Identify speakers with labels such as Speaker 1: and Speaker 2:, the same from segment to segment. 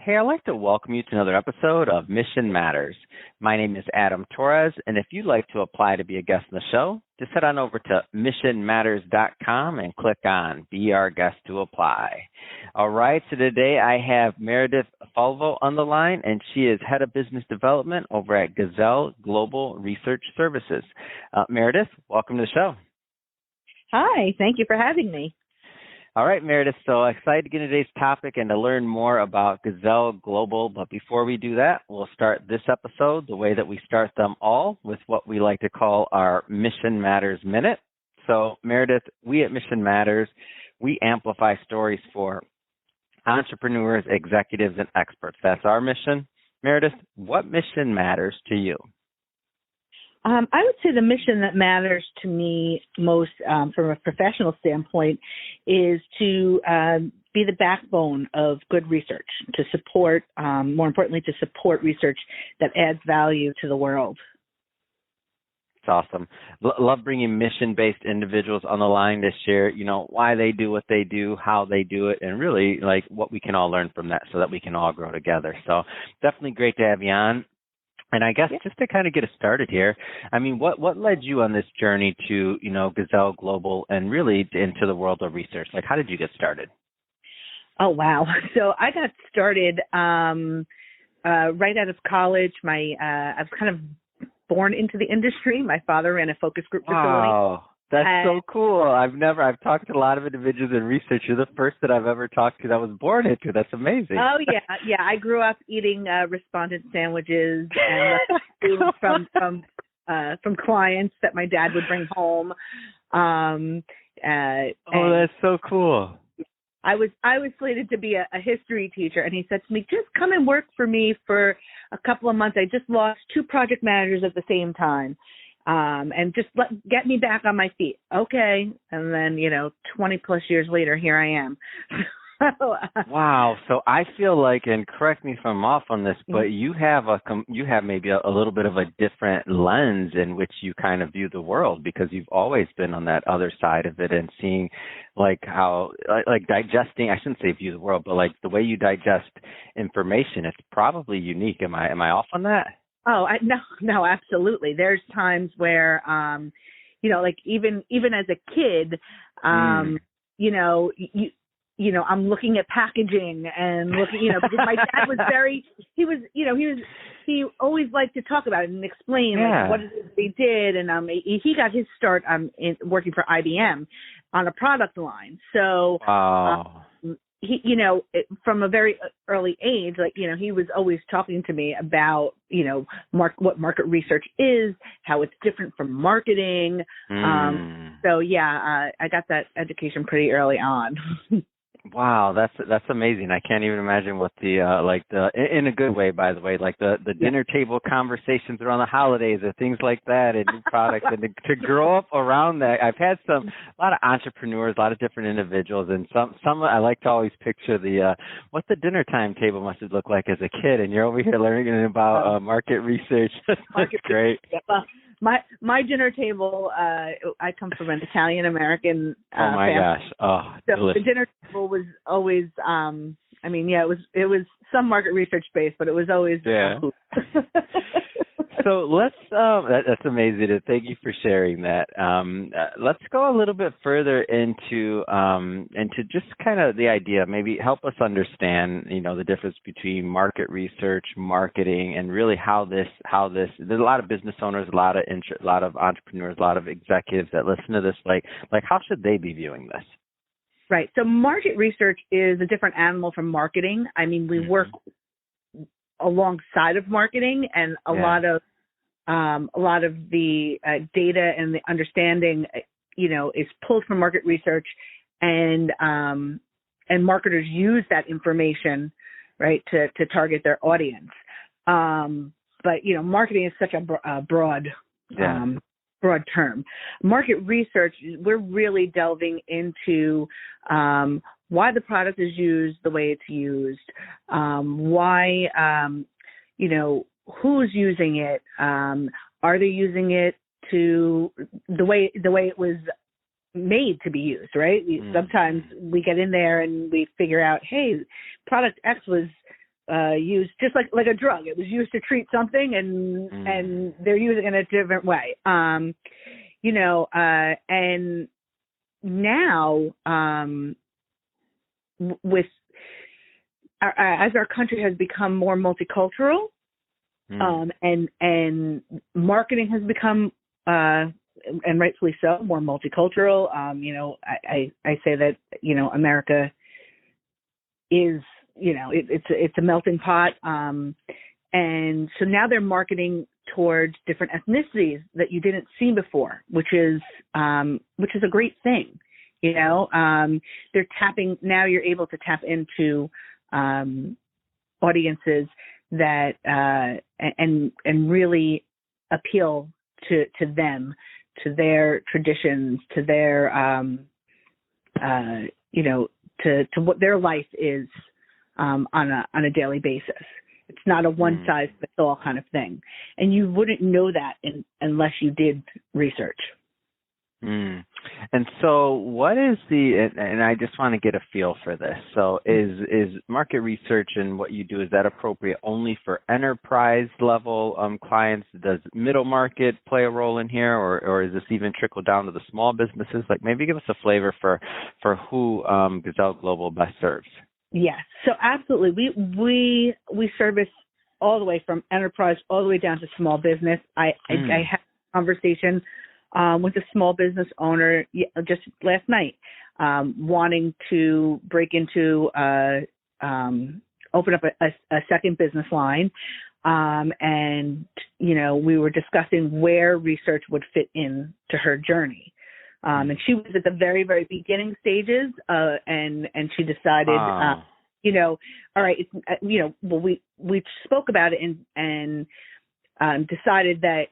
Speaker 1: Hey, I'd like to welcome you to another episode of Mission Matters. My name is Adam Torres, and if you'd like to apply to be a guest on the show, just head on over to missionmatters.com and click on Be Our Guest to apply. All right, so today I have Meredith Falvo on the line, and she is Head of Business Development over at Gazelle Global Research Services. Meredith, welcome to the show.
Speaker 2: Hi, thank you for having me.
Speaker 1: All right, Meredith, so excited to get into today's topic and to learn more about Gazelle Global. But before we do that, we'll start this episode the way that we start them all, with what we like to call our Mission Matters Minute. So, Meredith, we at Mission Matters, we amplify stories for entrepreneurs, executives, and experts. That's our mission. Meredith, what mission matters to you?
Speaker 2: I would say the mission that matters to me most from a professional standpoint is to be the backbone of good research, to support, more importantly, to support research that adds value to the world.
Speaker 1: It's awesome. Love bringing mission-based individuals on the line to share, why they do what they do, how they do it, and really like what we can all learn from that so that we can all grow together. So definitely great to have you on. And I guess just to kind of get us started here, I mean, what led you on this journey to, Gazelle Global and really into the world of research? Like, how did you get started?
Speaker 2: Oh, wow. So I got started right out of college. I was kind of born into the industry. My father ran a focus group facility.
Speaker 1: Wow. That's so cool. I've talked to a lot of individuals in research. You're the first that I've ever talked to that was born into. That's amazing.
Speaker 2: Oh, yeah. I grew up eating respondent sandwiches and food from clients that my dad would bring home.
Speaker 1: That's so cool.
Speaker 2: I was slated to be a history teacher, and he said to me, just come and work for me for a couple of months. I just lost 2 project managers at the same time. And just get me back on my feet. Okay. And then, 20 plus years later, here I am.
Speaker 1: Wow. So I feel like, and correct me if I'm off on this, but you have maybe a little bit of a different lens in which you kind of view the world, because you've always been on that other side of it and seeing like how, like digesting, I shouldn't say view the world, but like the way you digest information, it's probably unique. Am I off on that?
Speaker 2: Oh, no, absolutely. There's times where, like even as a kid, I'm looking at packaging and looking, because my dad was he always liked to talk about it and explain like what it is they did. And he got his start working for IBM on a product line. So, he, from a very early age, he was always talking to me about, what market research is, how it's different from marketing. I got that education pretty early on.
Speaker 1: Wow, that's amazing. I can't even imagine what the in a good way, by the way, like the dinner table conversations around the holidays or things like that, and new products, and to grow up around that. I've had a lot of entrepreneurs, a lot of different individuals, and some I like to always picture what the dinner time table must have looked like as a kid, and you're over here learning about market research. That's great.
Speaker 2: My dinner table, I come from an Italian American
Speaker 1: oh my
Speaker 2: family.
Speaker 1: Gosh. Oh,
Speaker 2: so
Speaker 1: delicious.
Speaker 2: the dinner table was always it was some market research based, but it was always food.
Speaker 1: So let's that's amazing. Thank you for sharing that. Let's go a little bit further into just kind of the idea. Maybe help us understand, the difference between market research, marketing, and really how this. There's a lot of business owners, a lot of entrepreneurs, a lot of executives that listen to this. Like how should they be viewing this?
Speaker 2: Right. So market research is a different animal from marketing. I mean, we work alongside of marketing, and a lot of the data and the understanding, is pulled from market research, and marketers use that information, right, to target their audience. But marketing is such a broad term. Market research, we're really delving into why the product is used the way it's used, why, who's using it, are they using it to the way it was made to be used, right? Sometimes we get in there and we figure out, hey, product X was used just like a drug. It was used to treat something, and they're using it in a different way. And now with as our country has become more multicultural, and marketing has become and rightfully so, more multicultural. I say that America is it's a melting pot, and so now they're marketing towards different ethnicities that you didn't see before, which is a great thing. They're tapping now. You're able to tap into audiences that and really appeal to them, to their traditions, to their to what their life is on a daily basis. It's not a one size fits all kind of thing, and you wouldn't know that unless you did research.
Speaker 1: And so what is and I just want to get a feel for this. So is market research and what you do, is that appropriate only for enterprise level clients? Does middle market play a role in here, or is this even trickle down to the small businesses? Like, maybe give us a flavor for who Gazelle Global best serves.
Speaker 2: Yes. So absolutely. We service all the way from enterprise all the way down to small business. I had a conversation with a small business owner just last night, wanting to break into, open up a second business line. And, we were discussing where research would fit in to her journey. And she was at the very, very beginning stages, and she decided, all right, well, we spoke about it and decided that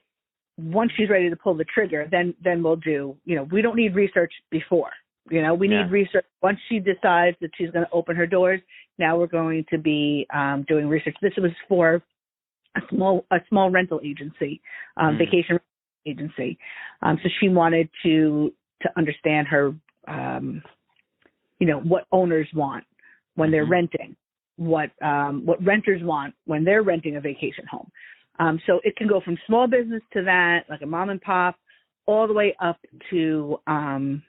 Speaker 2: once she's ready to pull the trigger, then we'll do, we don't need research before, we need research. Once she decides that she's going to open her doors, now we're going to be doing research. This was for a small rental agency, vacation agency. So she wanted to understand her, what owners want when they're renting, what renters want when they're renting a vacation home. So it can go from small business to that, like a mom and pop, all the way up to, to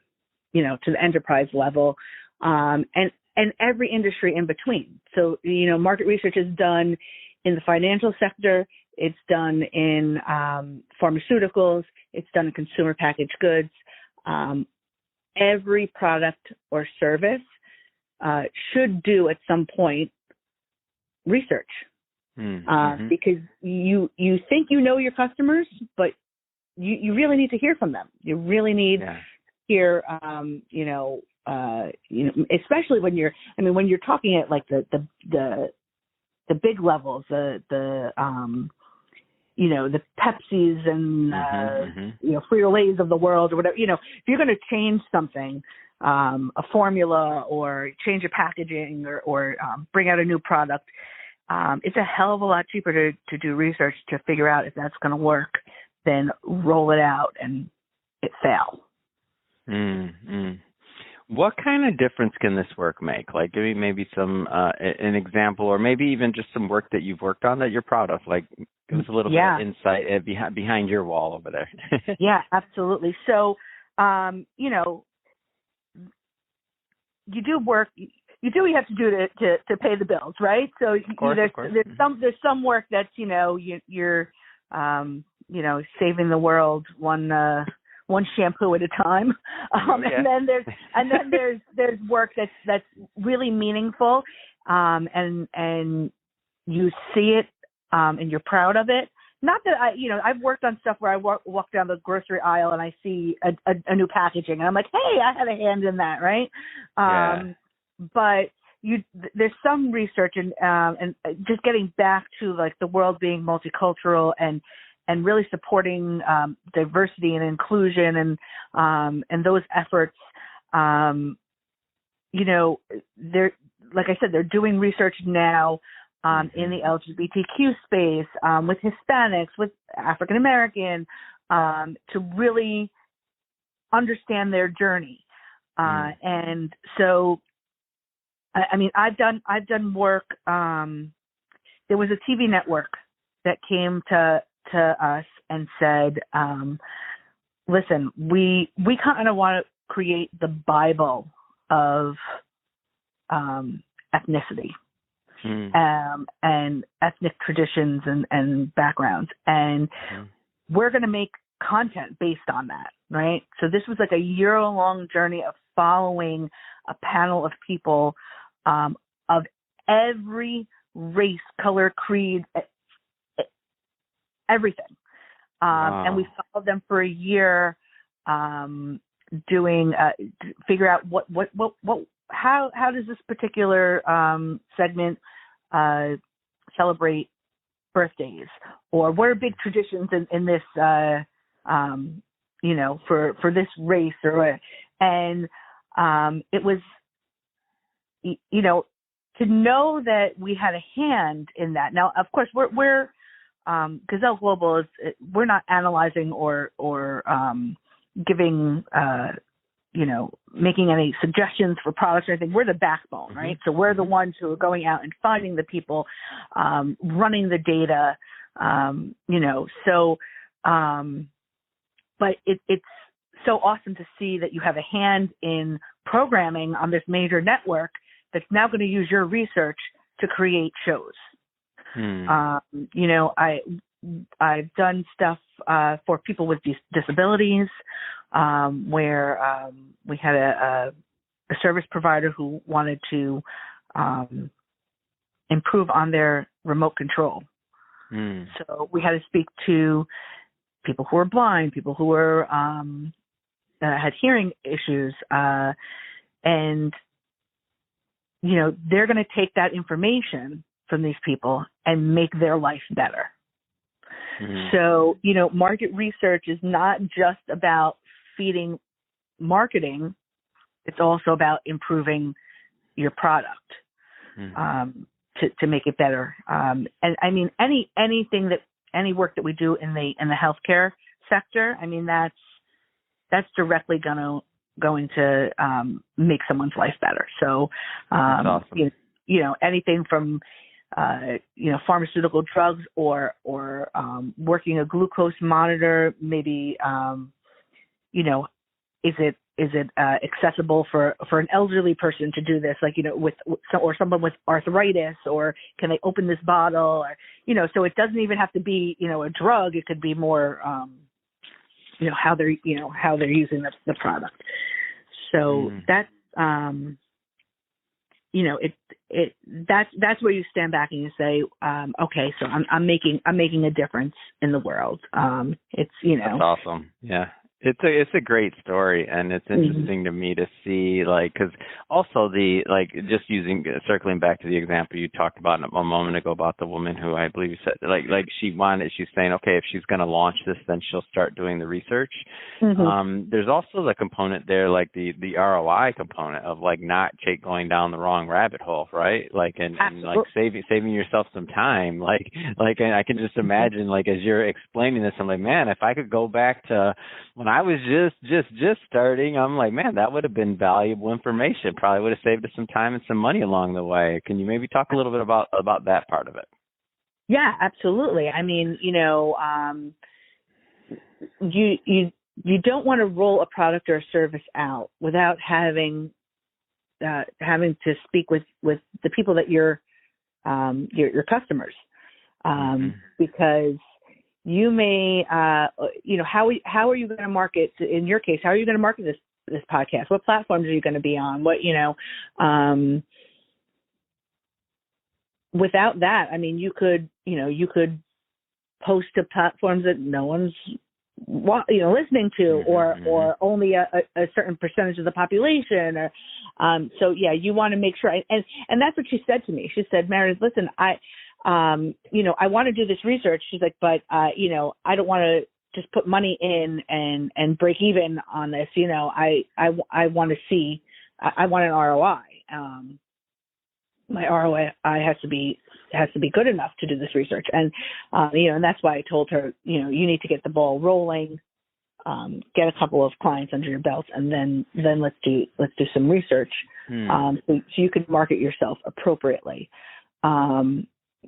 Speaker 2: the enterprise level, and every industry in between. So, market research is done in the financial sector. It's done in pharmaceuticals. It's done in consumer packaged goods. Every product or service should do at some point research. Because you think your customers, but you really need to hear from them. You really need to hear, especially when you're talking at like the big levels, the Pepsis and Frito-Lays of the world or whatever. If you're going to change something, a formula, or change a packaging, or bring out a new product. It's a hell of a lot cheaper to do research to figure out if that's going to work than roll it out and it fail.
Speaker 1: What kind of difference can this work make? Like, give me maybe some an example, or maybe even just some work that you've worked on that you're proud of. Like, give us a little bit of insight behind your wall over there.
Speaker 2: Yeah, absolutely. So, you do work. You do what you have to do to pay the bills, right? So
Speaker 1: of course.
Speaker 2: there's some work that's you're saving the world one shampoo at a time, and then there's work that's really meaningful, and you see it, and you're proud of it. Not that I've worked on stuff where I walk down the grocery aisle and I see a new packaging and I'm like, hey, I had a hand in that, right? But there's some research and just getting back to like the world being multicultural and really supporting diversity and inclusion and those efforts. They're, like I said, they're doing research now in the LGBTQ space, with Hispanics, with African American, to really understand their journey. And so, I've done work there was a TV network that came to us and said, listen, we kind of want to create the Bible of ethnicity and ethnic traditions and backgrounds. And we're going to make content based on that, right? So this was like a year-long journey of following a panel of people of every race, color, creed, everything.
Speaker 1: Wow.
Speaker 2: And we followed them for a year, doing figure out how does this particular segment celebrate birthdays, or what are big traditions in this for this race, and it was to know that we had a hand in that. Now, of course, we're Gazelle Global we're not analyzing or giving making any suggestions for products or anything. We're the backbone, right? So we're the ones who are going out and finding the people, running the data, but it's so awesome to see that you have a hand in programming on this major network that's now going to use your research to create shows. I've done stuff for people with disabilities, where we had a service provider who wanted to improve on their remote control. So we had to speak to people who were blind, people who were had hearing issues, and they're going to take that information from these people and make their life better. So, market research is not just about feeding marketing. It's also about improving your product to make it better. And I mean, any work that we do in the healthcare sector, I mean, that's directly going to make someone's life better. So,
Speaker 1: that's awesome.
Speaker 2: Anything from pharmaceutical drugs or working a glucose monitor, maybe, is it accessible for an elderly person to do this, or someone with arthritis, or can they open this bottle, or, so it doesn't even have to be, a drug. It could be more, how they're using the product. So that's, that's where you stand back and you say, okay, so I'm making a difference in the world. It's,
Speaker 1: That's awesome. Yeah. It's a great story, and it's interesting to me to see, because also just circling back to the example you talked about a moment ago about the woman who I believe you said, she's saying, okay, if she's going to launch this, then she'll start doing the research. There's also the component there, the ROI component of not going down the wrong rabbit hole, right? And saving yourself some time. And I can just imagine, as you're explaining this, I'm like, man, if I could go back to when I was just starting, I'm like, man, that would have been valuable information. Probably would have saved us some time and some money along the way. Can you maybe talk a little bit about that part of it?
Speaker 2: Yeah, absolutely. I mean, you don't want to roll a product or a service out without having to speak with the people that your customers, because you may, how are you going to market? In your case, how are you going to market this podcast? What platforms are you going to be on? Without that, I mean, you could post to platforms that no one's listening to, or only a certain percentage of the population, or so yeah, you want to make sure. And that's what she said to me. She said, Meredith, listen, I want to do this research. She's like, but I don't want to just put money in and break even on this. I want to see, I want an ROI. My ROI has to be good enough to do this research. And, and that's why I told her, you need to get the ball rolling, get a couple of clients under your belt, and then let's do some research. So you can market yourself appropriately.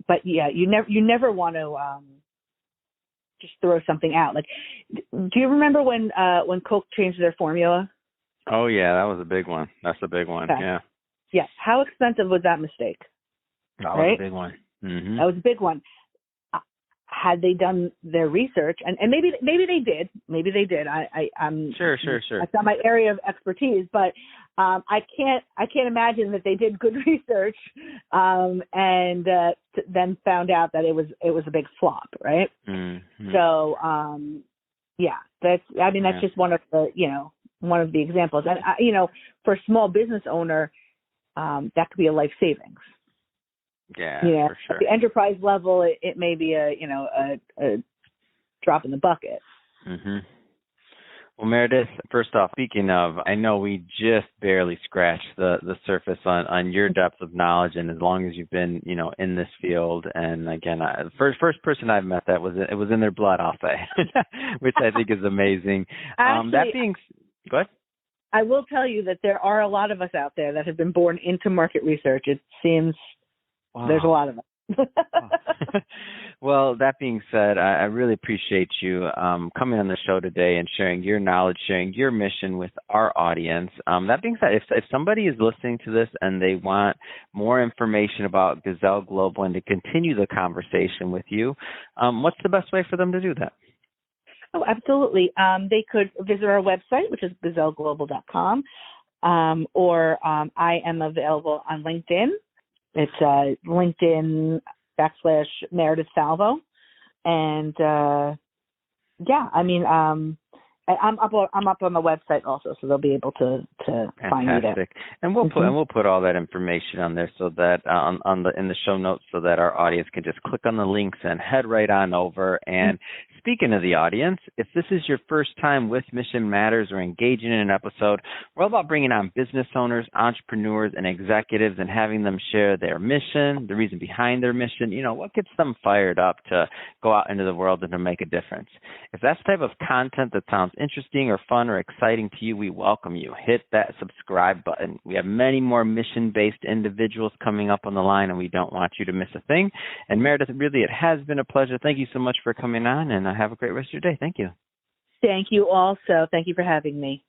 Speaker 2: but yeah, you never want to just throw something out. Like, do you remember when Coke changed their formula?
Speaker 1: Oh yeah, that was a big one. That's a big one.
Speaker 2: Okay.
Speaker 1: Yeah.
Speaker 2: Yeah. How expensive was that mistake?
Speaker 1: That
Speaker 2: Right?
Speaker 1: was a big one. Mm-hmm.
Speaker 2: That was a big one. Had they done their research, and maybe they did. Maybe they did. I'm
Speaker 1: Sure.
Speaker 2: That's not my area of expertise, but I can't imagine that they did good research and then found out that it was a big flop, right?
Speaker 1: Mm-hmm.
Speaker 2: So yeah, that's just one of the examples, and for a small business owner, that could be a life savings.
Speaker 1: Yeah, for sure.
Speaker 2: At the enterprise level, it may be a drop in the bucket.
Speaker 1: Mm-hmm. Well, Meredith, first off, speaking of, I know we just barely scratched the surface on your depth of knowledge, and as long as you've been, in this field, and again, the first person I've met that it was in their blood, I'll say, which I think is amazing.
Speaker 2: Actually,
Speaker 1: that being, go ahead.
Speaker 2: I will tell you that there are a lot of us out there that have been born into market research. It seems. Wow. There's a lot of them.
Speaker 1: Well, that being said, I really appreciate you coming on the show today and sharing your knowledge, sharing your mission with our audience. That being said, if somebody is listening to this and they want more information about Gazelle Global and to continue the conversation with you, what's the best way for them to do that?
Speaker 2: Oh, absolutely. They could visit our website, which is gazelleglobal.com, or I am available on LinkedIn. It's LinkedIn /Meredith Salvo. And I'm up on the website also, so they'll be able to find me there.
Speaker 1: And we'll put all that information on there so that in the show notes, so that our audience can just click on the links and head right on over. And speaking of the audience, if this is your first time with Mission Matters or engaging in an episode, we're all about bringing on business owners, entrepreneurs, and executives and having them share their mission, the reason behind their mission, what gets them fired up to go out into the world and to make a difference. If that's the type of content that sounds interesting or fun or exciting to you, we welcome you. Hit that subscribe button. We have many more mission-based individuals coming up on the line, and we don't want you to miss a thing. And Meredith, really, it has been a pleasure. Thank you so much for coming on, and have a great rest of your day. Thank you.
Speaker 2: Thank you also. Thank you for having me.